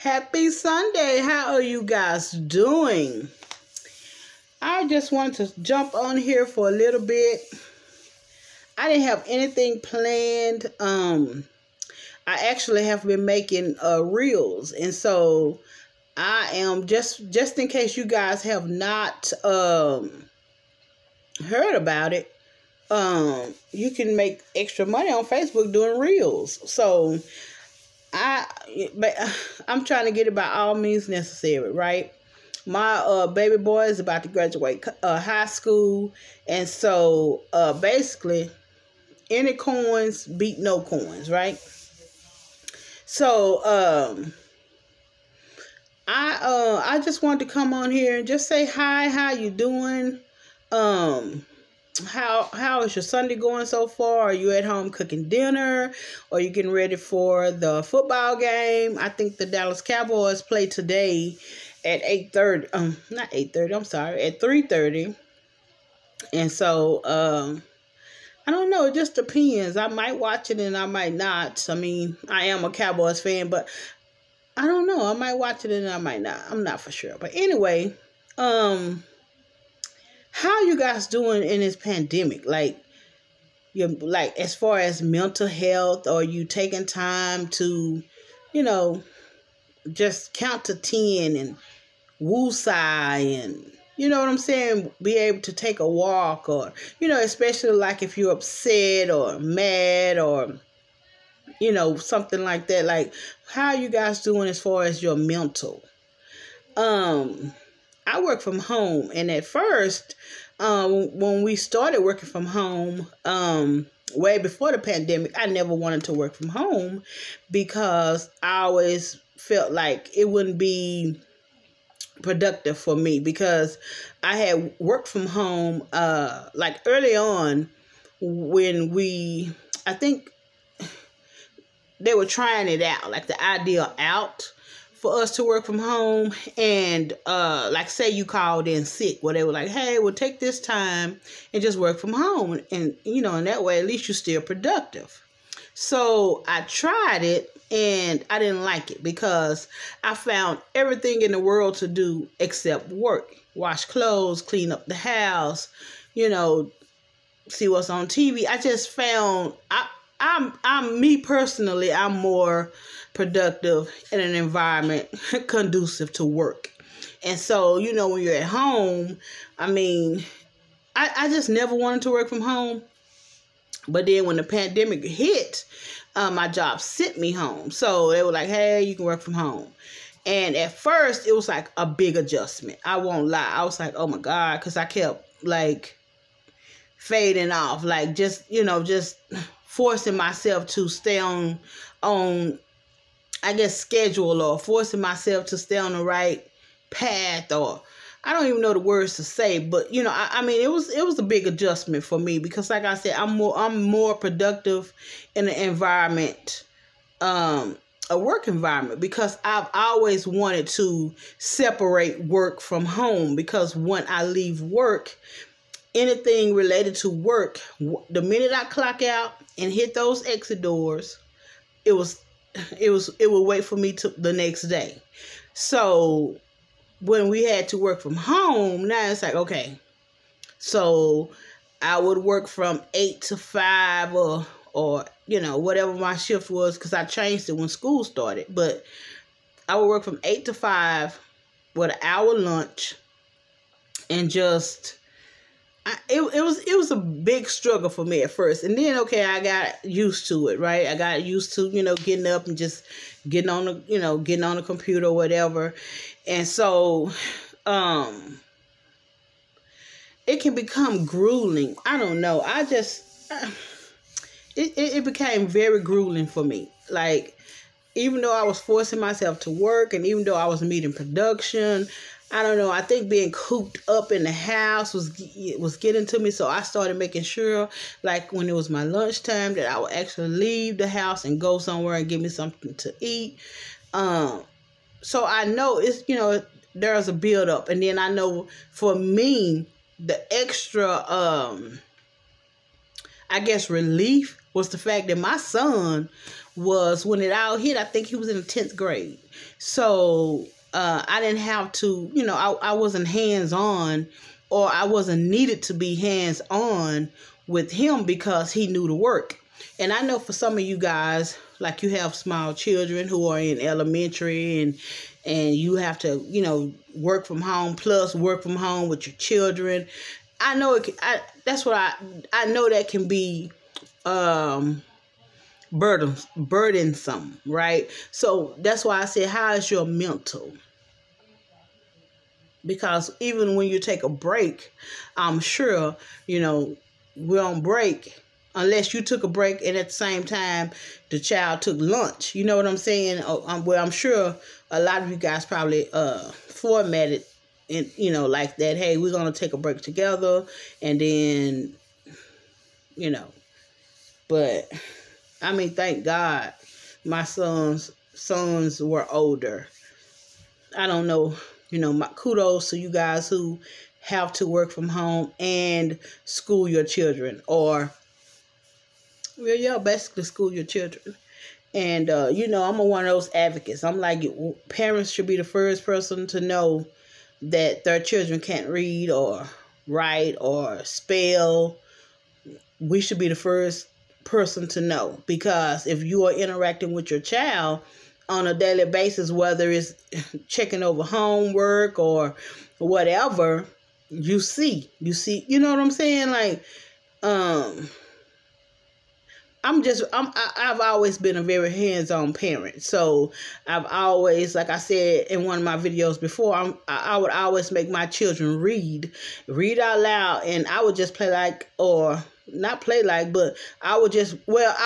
Happy Sunday. How are you guys doing? I just wanted to jump on here for a little bit. I didn't have anything planned. I actually have been making reels, and so I am just in case you guys have not heard about it. You can make extra money on Facebook doing reels. So I'm trying to get it by all means necessary, right? My baby boy is about to graduate high school, and so basically any coins beat no coins, right? So I just wanted to come on here and just say hi. How you doing? How is your Sunday going so far? Are you at home cooking dinner? Or are you getting ready for the football game? I think the Dallas Cowboys play today at 8:30. Not 8:30. I'm sorry, at 3:30. And so I don't know. It just depends. I might watch it and I might not. I mean, I am a Cowboys fan, but I don't know. I might watch it and I might not. I'm not for sure. But anyway, how you guys doing in this pandemic? Like as far as mental health, or you taking time to, just count to 10 and woosah and, you know what I'm saying? Be able to take a walk, or, especially like if you're upset or mad or, something like that. Like, how are you guys doing as far as your mental? I work from home, and at first, when we started working from home, way before the pandemic, I never wanted to work from home because I always felt like it wouldn't be productive for me, because I had worked from home like early on when I think they were trying it out, like the idea out for us to work from home. And like, say you called in sick, where they were like, hey, we'll take this time and just work from home, and in that way at least you're still productive. So I tried it, and I didn't like it because I found everything in the world to do except work. Wash clothes, clean up the house, see what's on TV. I just found I'm me personally, I'm more productive in an environment conducive to work. And so, when you're at home, I mean, I just never wanted to work from home. But then when the pandemic hit, my job sent me home. So they were like, hey, you can work from home. And at first, it was like a big adjustment. I won't lie. I was like, oh my God, because I kept like fading off, like just forcing myself to stay on I guess schedule, or forcing myself to stay on the right path, or I don't even know the words to say, but I mean, it was a big adjustment for me, because like I said, I'm more productive in an environment, a work environment, because I've always wanted to separate work from home, because when I leave work, anything related to work, the minute I clock out and hit those exit doors, it would wait for me to the next day. So when we had to work from home, now it's like, okay, so I would work from 8 to 5 or whatever my shift was, because I changed it when school started. But I would work from 8 to 5 with an hour lunch, and just it was a big struggle for me at first. And then, okay, I got used to it, right? I got used to, getting up and just getting on the computer or whatever. And so it can become grueling. I don't know. I just it became very grueling for me. Like, even though I was forcing myself to work, and even though I was meeting production, I don't know, I think being cooped up in the house was getting to me. So I started making sure, like when it was my lunchtime, that I would actually leave the house and go somewhere and get me something to eat. So I know it's, there's a build up. And then I know for me, the extra, I guess, relief was the fact that my son was, when it all hit, I think he was in the 10th grade. So I didn't have to, I wasn't hands-on, or I wasn't needed to be hands-on with him because he knew the work. And I know for some of you guys, like you have small children who are in elementary and you have to, work from home plus work from home with your children. I know that's what I know that can be burdensome, right? So that's why I said, how is your mental? Because even when you take a break, I'm sure, we're on break, unless you took a break and at the same time the child took lunch. You know what I'm saying? Well, I'm sure a lot of you guys probably formatted and like that. Hey, we're gonna take a break together, and then But I mean, thank God, my sons were older. I don't know. My kudos to you guys who have to work from home and school your children, or basically school your children. And I'm one of those advocates. I'm like, parents should be the first person to know that their children can't read or write or spell. We should be the first person to know, because if you are interacting with your child on a daily basis, whether it's checking over homework or whatever, you see, you know what I'm saying? Like, I've always been a very hands-on parent. So I've always, like I said in one of my videos before, I would always make my children read out loud, and I would just but I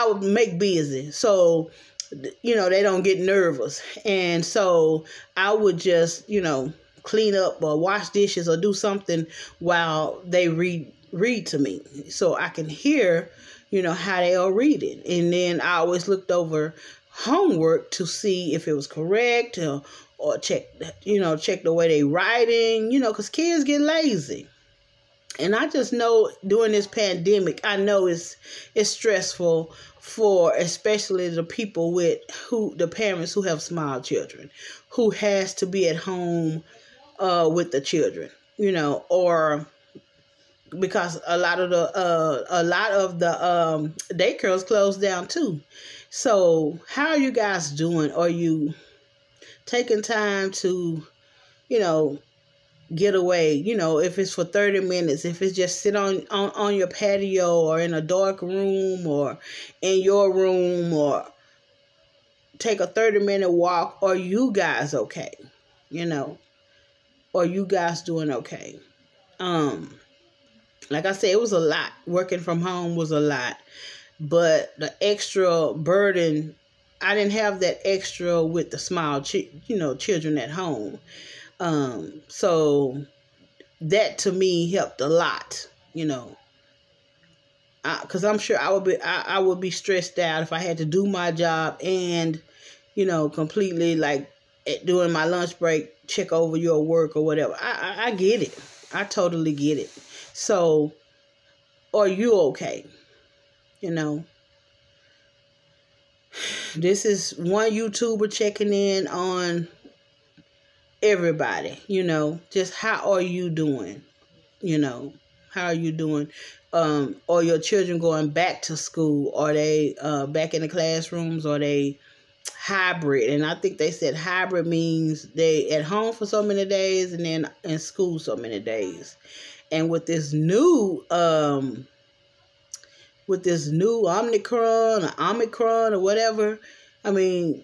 would make busy. So, they don't get nervous. And so I would just, clean up or wash dishes or do something while they read to me, so I can hear, how they are reading. And then I always looked over homework to see if it was correct, or check the way they writing, because kids get lazy. And I just know during this pandemic, I know it's stressful for especially the people the parents who have small children, who has to be at home with the children, or because a lot of the daycares closed down too. So how are you guys doing? Are you taking time to, get away, if it's for 30 minutes, if it's just sit on your patio or in a dark room or in your room, or take a 30-minute walk? Are you guys okay? Are you guys doing okay? Like I said, it was a lot. Working from home was a lot, but the extra burden, I didn't have that extra with the small children at home. So that to me helped a lot, because I'm sure I would be stressed out if I had to do my job and, completely, like, during my lunch break, check over your work or whatever. I get it. I totally get it. So, are you okay? This is one YouTuber checking in on everybody, just how are you doing? How are you doing? Are your children going back to school? Are they back in the classrooms? Are they hybrid? And I think they said hybrid means they at home for so many days and then in school so many days. And with this new Omicron or whatever, I mean,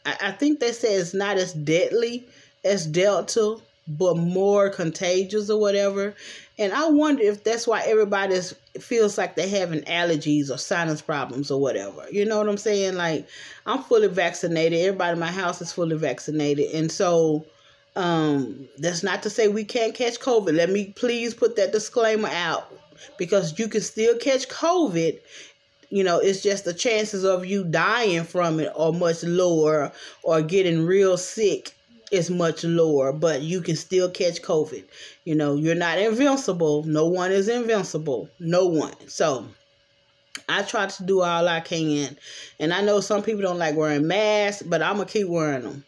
I think they say it's not as deadly as Delta, but more contagious or whatever. And I wonder if that's why everybody feels like they're having allergies or sinus problems or whatever. You know what I'm saying? Like, I'm fully vaccinated. Everybody in my house is fully vaccinated. And so that's not to say we can't catch COVID. Let me please put that disclaimer out, because you can still catch COVID. It's just the chances of you dying from it are much lower, or getting real sick is much lower, but you can still catch COVID. You're not invincible. No one is invincible. No one. So I try to do all I can. And I know some people don't like wearing masks, but I'm going to keep wearing them,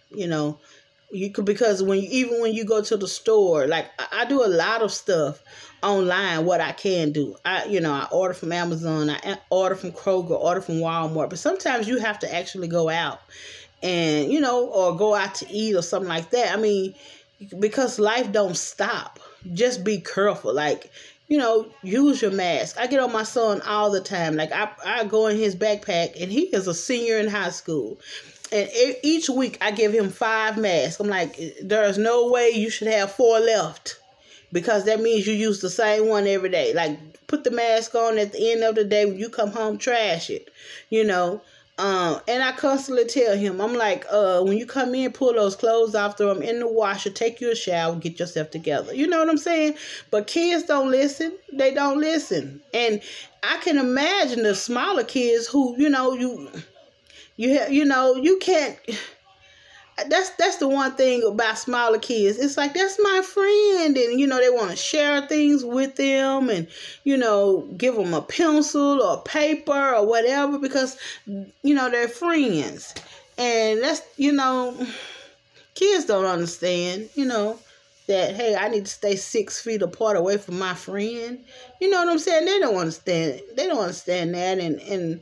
You could, because even when you go to the store, like I do a lot of stuff online, what I can do. I order from Amazon, I order from Kroger, order from Walmart, but sometimes you have to actually go out and, or go out to eat or something like that. I mean, because life don't stop. Just be careful. Like, use your mask. I get on my son all the time. Like I go in his backpack, and he is a senior in high school. And each week I give him 5 masks. I'm like, there's no way you should have 4 left, because that means you use the same one every day. Like, put the mask on at the end of the day. When you come home, trash it, and I constantly tell him, I'm like, when you come in, pull those clothes off, throw them in the washer, take you a shower, get yourself together. You know what I'm saying? But kids don't listen. They don't listen. And I can imagine the smaller kids who, you can't. That's the one thing about smaller kids. It's like, that's my friend, and they want to share things with them, and give them a pencil or paper or whatever, because they're friends. And that's kids don't understand that, hey, I need to stay 6 feet apart away from my friend. You know what I'm saying? They don't understand. They don't understand that, and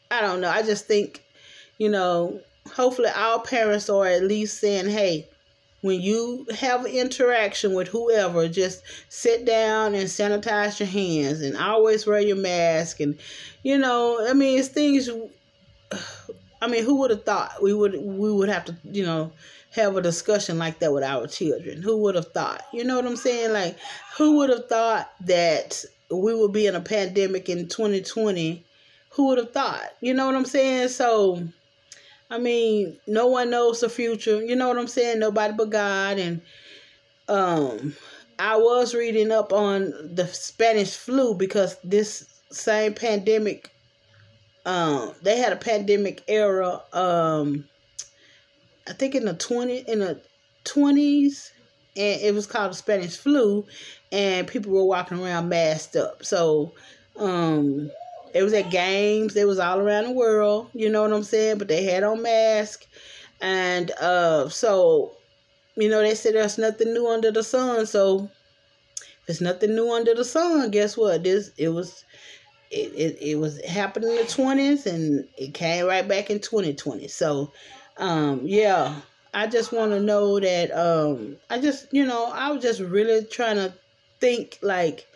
I don't know. I just think, hopefully our parents are at least saying, hey, when you have an interaction with whoever, just sit down and sanitize your hands and always wear your mask. And, it's things, who would have thought we would have to, have a discussion like that with our children? Who would have thought? You know what I'm saying? Like, who would have thought that we would be in a pandemic in 2020? Who would have thought? You know what I'm saying? So, no one knows the future. You know what I'm saying? Nobody but God. And I was reading up on the Spanish flu, because this same pandemic, they had a pandemic era, I think in the 20s, and it was called the Spanish flu, and people were walking around masked up. So, it was at games. It was all around the world. You know what I'm saying? But they had on masks. And so, they said there's nothing new under the sun. So, if there's nothing new under the sun, guess what? It was happening in the 20s, and it came right back in 2020. So, yeah, I just want to know that, I was just really trying to think, like,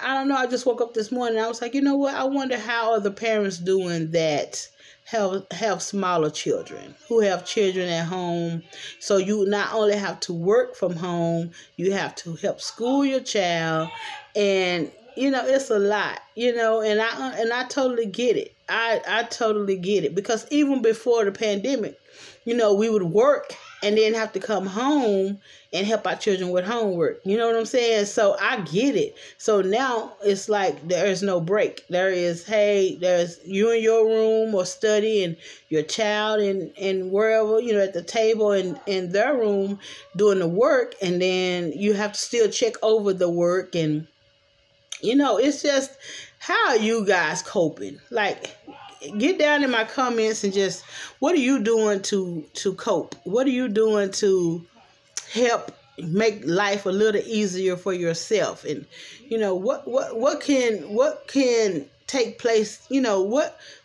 I don't know. I just woke up this morning and I was like, you know what? I wonder how are the parents doing that have smaller children, who have children at home. So you not only have to work from home, you have to help school your child, and it's a lot, and I totally get it. I totally get it, because even before the pandemic, we would work and then have to come home and help our children with homework. You know what I'm saying? So I get it. So now it's like there's no break. There's you in your room or study, and your child and wherever, at the table in their room doing the work, and then you have to still check over the work. And, it's just, how are you guys coping? Like, get down in my comments and just, what are you doing to cope? What are you doing to help make life a little easier for yourself? And what can take place?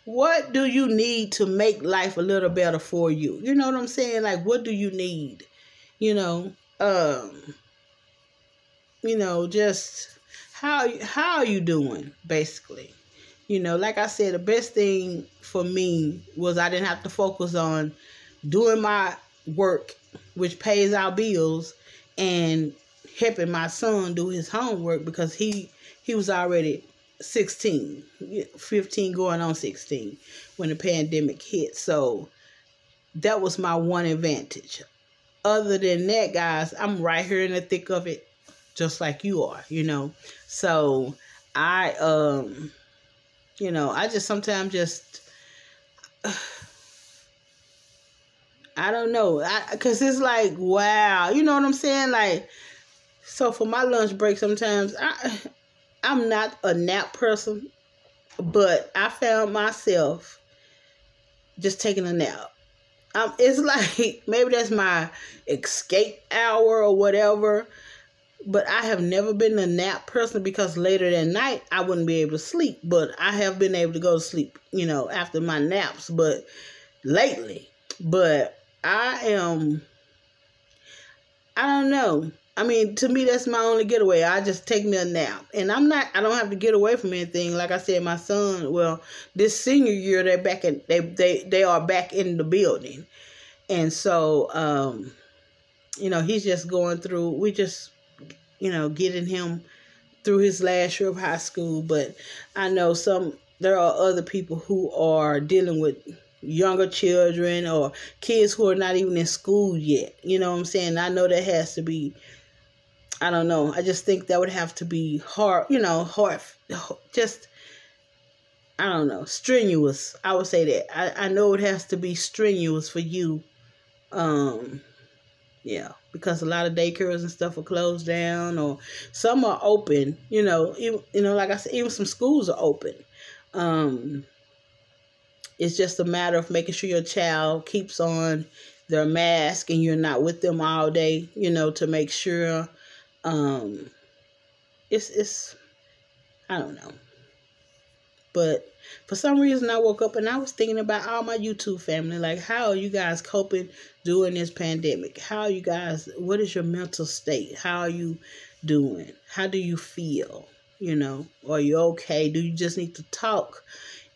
What do you need to make life a little better for you? You know what I'm saying? Like, what do you need? Just how are you doing, basically? Like I said, the best thing for me was I didn't have to focus on doing my work, which pays our bills, and helping my son do his homework, because he was already 15 going on 16 when the pandemic hit. So that was my one advantage. Other than that, guys, I'm right here in the thick of it, just like you are, So I just sometimes I don't know, because it's like, wow, you know what I'm saying? Like, so for my lunch break, sometimes I'm not a nap person, but I found myself just taking a nap. It's like maybe that's my escape hour or whatever. But I have never been a nap person because later that night I wouldn't be able to sleep. But I have been able to go to sleep, after my naps. But lately, I don't know. I mean, to me, that's my only getaway. I just take me a nap. And I don't have to get away from anything. Like I said, my son, well, this senior year, they are back in the building. And so, he's just going through, we just, getting him through his last year of high school. But I know there are other people who are dealing with younger children or kids who are not even in school yet. You know what I'm saying? I know that has to be, I don't know. I just think that would have to be hard, just, I don't know, strenuous. I would say that. I know it has to be strenuous for you. Yeah, because a lot of daycares and stuff are closed down, or some are open. Even, like I said, even some schools are open. It's just a matter of making sure your child keeps on their mask and you're not with them all day. To make sure. It's I don't know, but for some reason I woke up and I was thinking about all my YouTube family. Like, how are you guys coping during this pandemic? What is your mental state? How are you doing? How do you feel? Are you okay? Do you just need to talk?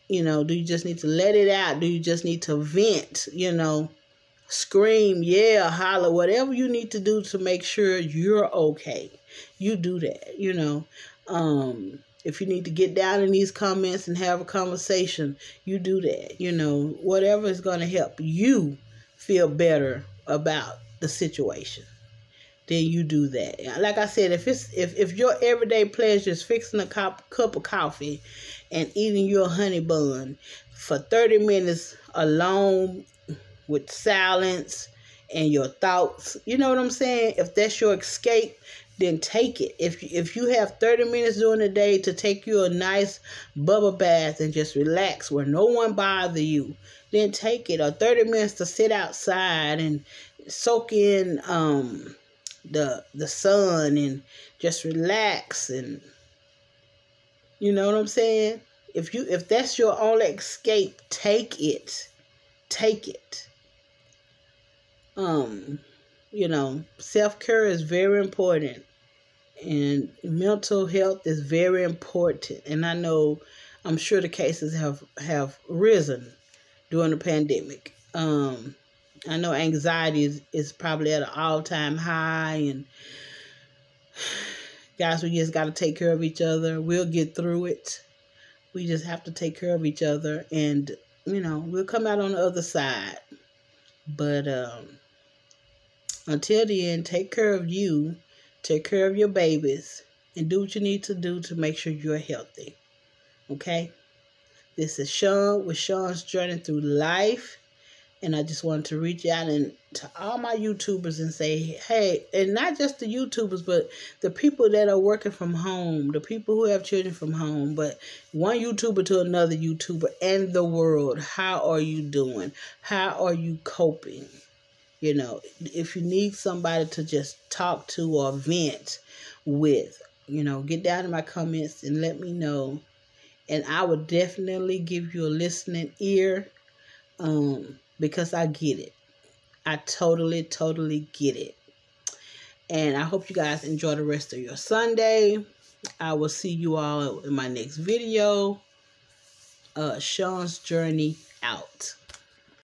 Do you just need to let it out? Do you just need to vent? Scream, yell, holler, whatever you need to do to make sure you're okay. You do that, If you need to get down in these comments and have a conversation, you do that. Whatever is going to help you feel better about the situation, then you do that. Like I said, if your everyday pleasure is fixing a cup of coffee and eating your honey bun for 30 minutes alone with silence and your thoughts, you know what I'm saying? If that's your escape, then take it. If you have 30 minutes during the day to take you a nice bubble bath and just relax where no one bother you, then take it. Or 30 minutes to sit outside and soak in the sun and just relax, and you know what I'm saying? If that's your only escape, take it. Take it. Self-care is very important, and mental health is very important. And I'm sure the cases have risen during the pandemic. I know anxiety is probably at an all-time high, and guys, we just got to take care of each other. We'll get through it. We just have to take care of each other, and we'll come out on the other side. But until then, take care of you, take care of your babies, and do what you need to do to make sure you're healthy. Okay? This is Sean with Sean's Journey Through Life. And I just wanted to reach out to all my YouTubers and say, hey, and not just the YouTubers, but the people that are working from home, the people who have children from home, but one YouTuber to another YouTuber and the world. How are you doing? How are you coping? If you need somebody to just talk to or vent with, get down in my comments and let me know. And I would definitely give you a listening ear, because I get it. I totally, totally get it. And I hope you guys enjoy the rest of your Sunday. I will see you all in my next video. Sean's Journey out.